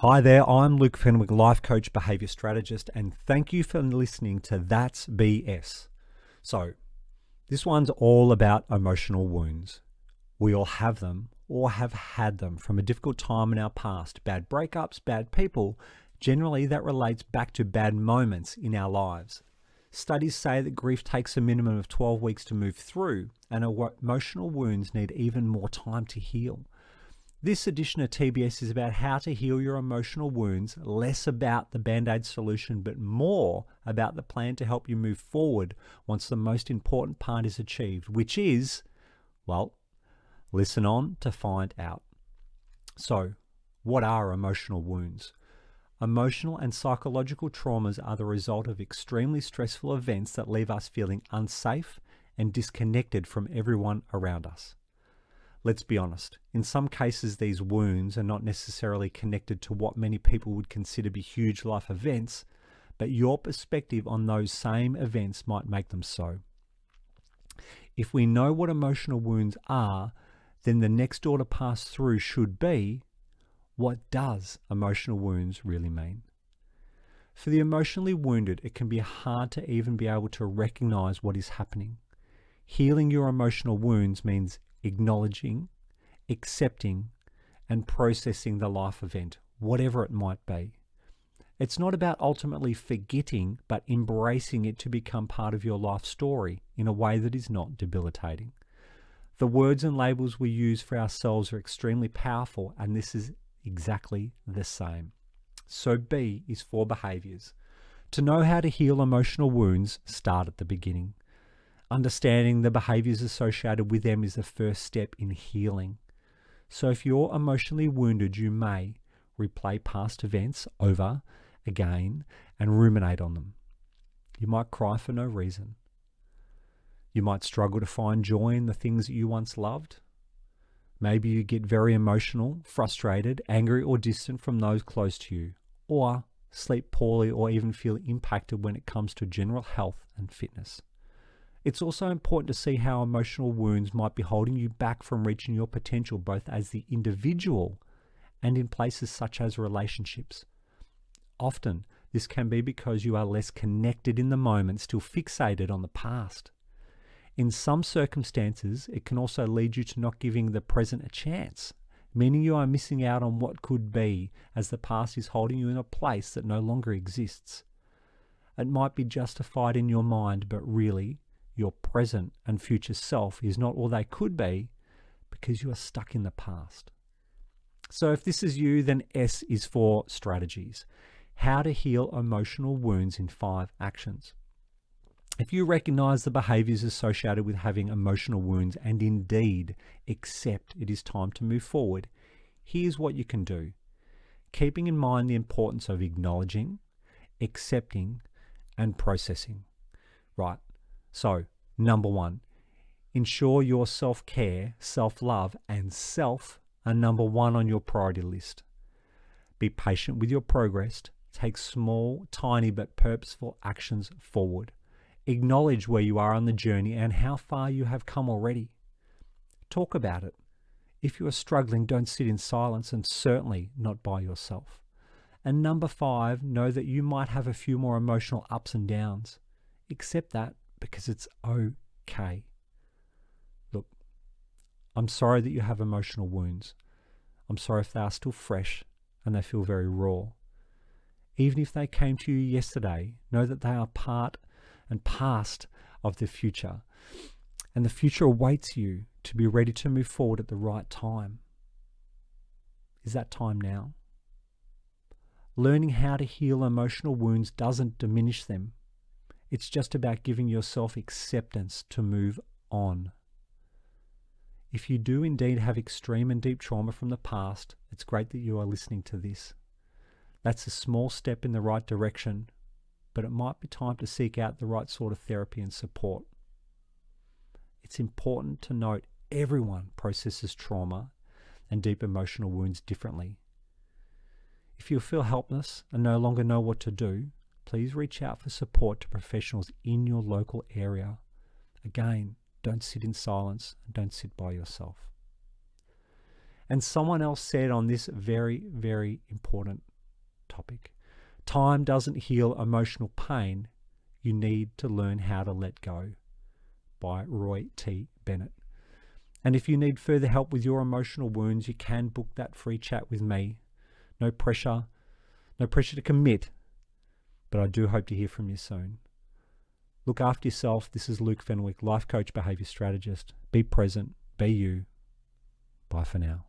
Hi there, I'm Luke Fenwick, life coach, behavior strategist, and thank you for listening to That's BS. So, this one's all about emotional wounds. We all have them or have had them from a difficult time in our past. Bad breakups, bad people. Generally, that relates back to bad moments in our lives. Studies say that grief takes a minimum of 12 weeks to move through, and emotional wounds need even more time to heal. This edition of TBS is about how to heal your emotional wounds, less about the band-aid solution, but more about the plan to help you move forward once the most important part is achieved, which is, well, listen on to find out. So, what are emotional wounds? Emotional and psychological traumas are the result of extremely stressful events that leave us feeling unsafe and disconnected from everyone around us. Let's be honest, in some cases these wounds are not necessarily connected to what many people would consider to be huge life events, but your perspective on those same events might make them so. If we know what emotional wounds are, then the next door to pass through should be, what does emotional wounds really mean? For the emotionally wounded, it can be hard to even be able to recognize what is happening. Healing your emotional wounds means acknowledging, accepting, and processing the life event, whatever it might be. It's not about ultimately forgetting, but embracing it to become part of your life story in a way that is not debilitating. The words and labels we use for ourselves are extremely powerful, and this is exactly the same. So B is for behaviors. To know how to heal emotional wounds, start at the beginning. Understanding the behaviors associated with them is the first step in healing. So if you're emotionally wounded, you may replay past events over again and ruminate on them. You might cry for no reason. You might struggle to find joy in the things that you once loved. Maybe you get very emotional, frustrated, angry, or distant from those close to you, or sleep poorly or even feel impacted when it comes to general health and fitness. It's also important to see how emotional wounds might be holding you back from reaching your potential, both as the individual and in places such as relationships. Often, this can be because you are less connected in the moment, still fixated on the past. In some circumstances, it can also lead you to not giving the present a chance, meaning you are missing out on what could be, as the past is holding you in a place that no longer exists. It might be justified in your mind, but really, your present and future self is not all they could be because you are stuck in the past. So if this is you, then S is for strategies. How to heal emotional wounds in 5 actions. If you recognize the behaviors associated with having emotional wounds and indeed accept it is time to move forward, here's what you can do. Keeping in mind the importance of acknowledging, accepting, and processing. Right. So, number 1, ensure your self-care, self-love, and self are number 1 on your priority list. Be patient with your progress. Take small, tiny, but purposeful actions forward. Acknowledge where you are on the journey and how far you have come already. Talk about it. If you are struggling, don't sit in silence, and certainly not by yourself. And number 5, know that you might have a few more emotional ups and downs. Accept that, because it's okay. Look, I'm sorry that you have emotional wounds. I'm sorry if they are still fresh and they feel very raw. Even if they came to you yesterday, know that they are part and past of the future. And the future awaits you to be ready to move forward at the right time. Is that time now? Learning how to heal emotional wounds doesn't diminish them. It's just about giving yourself acceptance to move on. If you do indeed have extreme and deep trauma from the past, it's great that you are listening to this. That's a small step in the right direction, but it might be time to seek out the right sort of therapy and support. It's important to note everyone processes trauma and deep emotional wounds differently. If you feel helpless and no longer know what to do, please reach out for support to professionals in your local area. Again, don't sit in silence and don't sit by yourself. And someone else said on this very, very important topic. Time doesn't heal emotional pain. You need to learn how to let go, by Roy T. Bennett. And if you need further help with your emotional wounds, you can book that free chat with me. No pressure to commit, but I do hope to hear from you soon. Look after yourself. This is Luke Fenwick, life coach, behavior strategist. Be present, be you. Bye for now.